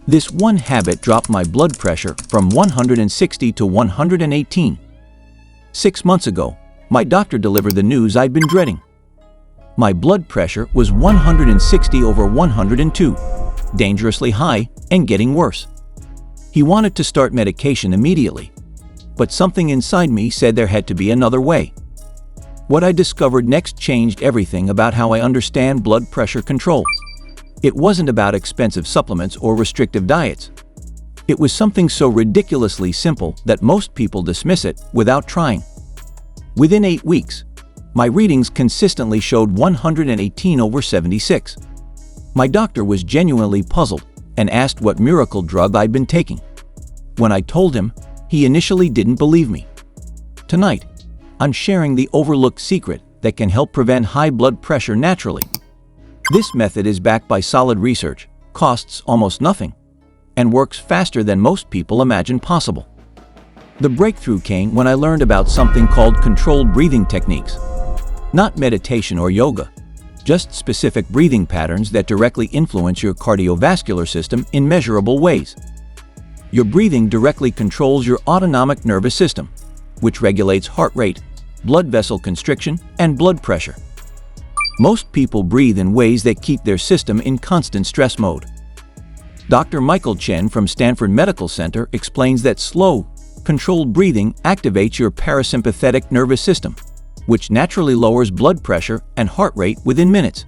This one habit dropped my blood pressure from 160 to 118. 6 months ago, my doctor delivered the news I'd been dreading. My blood pressure was 160 over 102, dangerously high and getting worse. He wanted to start medication immediately, but something inside me said there had to be another way. What I discovered next changed everything about how I understand blood pressure control. It wasn't about expensive supplements or restrictive diets. It was something so ridiculously simple that most people dismiss it without trying. Within 8 weeks, my readings consistently showed 118 over 76. My doctor was genuinely puzzled and asked what miracle drug I'd been taking. When I told him, he initially didn't believe me. Tonight, I'm sharing the overlooked secret that can help prevent high blood pressure naturally. This method is backed by solid research, costs almost nothing, and works faster than most people imagine possible. The breakthrough came when I learned about something called controlled breathing techniques. Not meditation or yoga, just specific breathing patterns that directly influence your cardiovascular system in measurable ways. Your breathing directly controls your autonomic nervous system, which regulates heart rate, blood vessel constriction, and blood pressure. Most people breathe in ways that keep their system in constant stress mode. Dr. Michael Chen from Stanford Medical Center explains that slow, controlled breathing activates your parasympathetic nervous system, which naturally lowers blood pressure and heart rate within minutes.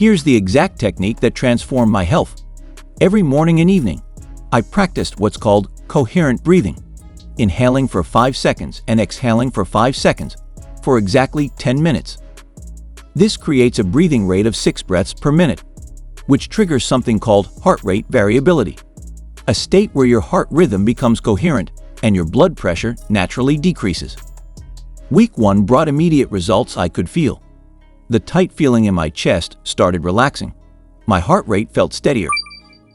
Here's the exact technique that transformed my health. Every morning and evening, I practiced what's called coherent breathing, inhaling for 5 seconds and exhaling for 5 seconds for exactly 10 minutes. This creates a breathing rate of 6 breaths per minute, which triggers something called heart rate variability, a state where your heart rhythm becomes coherent and your blood pressure naturally decreases. Week 1 brought immediate results I could feel. The tight feeling in my chest started relaxing, my heart rate felt steadier,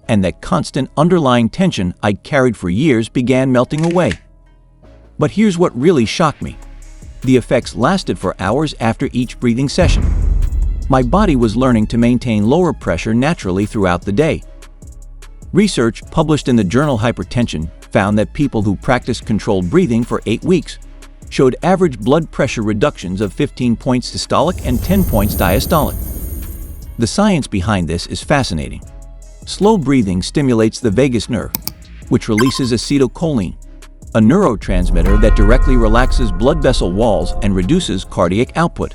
and that constant underlying tension I'd carried for years began melting away. But here's what really shocked me. The effects lasted for hours after each breathing session. My body was learning to maintain lower pressure naturally throughout the day. Research published in the journal Hypertension found that people who practiced controlled breathing for 8 weeks showed average blood pressure reductions of 15 points systolic and 10 points diastolic. The science behind this is fascinating. Slow breathing stimulates the vagus nerve, which releases acetylcholine, a neurotransmitter that directly relaxes blood vessel walls and reduces cardiac output.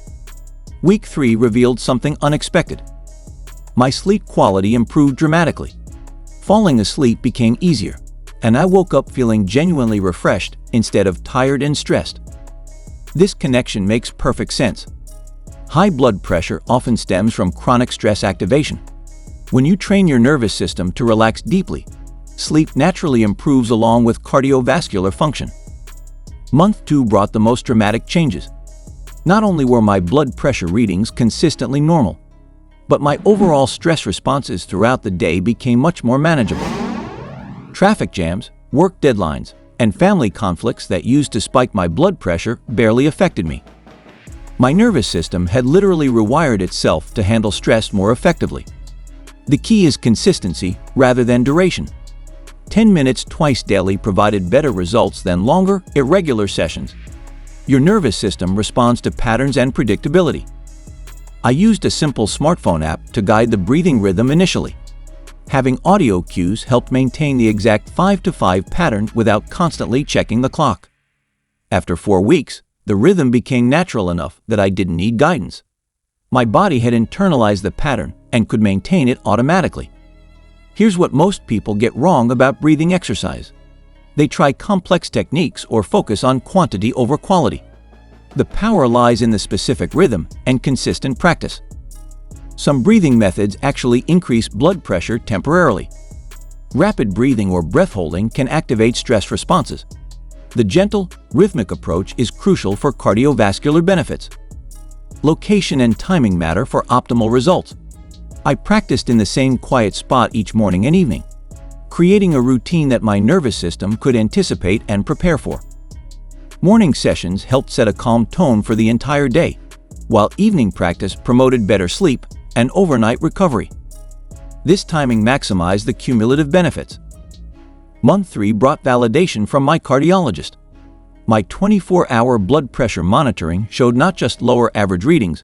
Week 3 revealed something unexpected. My sleep quality improved dramatically. Falling asleep became easier, and I woke up feeling genuinely refreshed instead of tired and stressed. This connection makes perfect sense. High blood pressure often stems from chronic stress activation. When you train your nervous system to relax deeply, sleep naturally improves along with cardiovascular function. Month 2 brought the most dramatic changes. Not only were my blood pressure readings consistently normal, but my overall stress responses throughout the day became much more manageable. Traffic jams, work deadlines, and family conflicts that used to spike my blood pressure barely affected me. My nervous system had literally rewired itself to handle stress more effectively. The key is consistency rather than duration. 10 minutes twice daily provided better results than longer, irregular sessions. Your nervous system responds to patterns and predictability. I used a simple smartphone app to guide the breathing rhythm initially. Having audio cues helped maintain the exact 5-to-5 pattern without constantly checking the clock. After 4 weeks, the rhythm became natural enough that I didn't need guidance. My body had internalized the pattern and could maintain it automatically. Here's what most people get wrong about breathing exercise. They try complex techniques or focus on quantity over quality. The power lies in the specific rhythm and consistent practice. Some breathing methods actually increase blood pressure temporarily. Rapid breathing or breath holding can activate stress responses. The gentle, rhythmic approach is crucial for cardiovascular benefits. Location and timing matter for optimal results. I practiced in the same quiet spot each morning and evening, creating a routine that my nervous system could anticipate and prepare for. Morning sessions helped set a calm tone for the entire day, while evening practice promoted better sleep and overnight recovery. This timing maximized the cumulative benefits. Month 3 brought validation from my cardiologist. My 24-hour blood pressure monitoring showed not just lower average readings,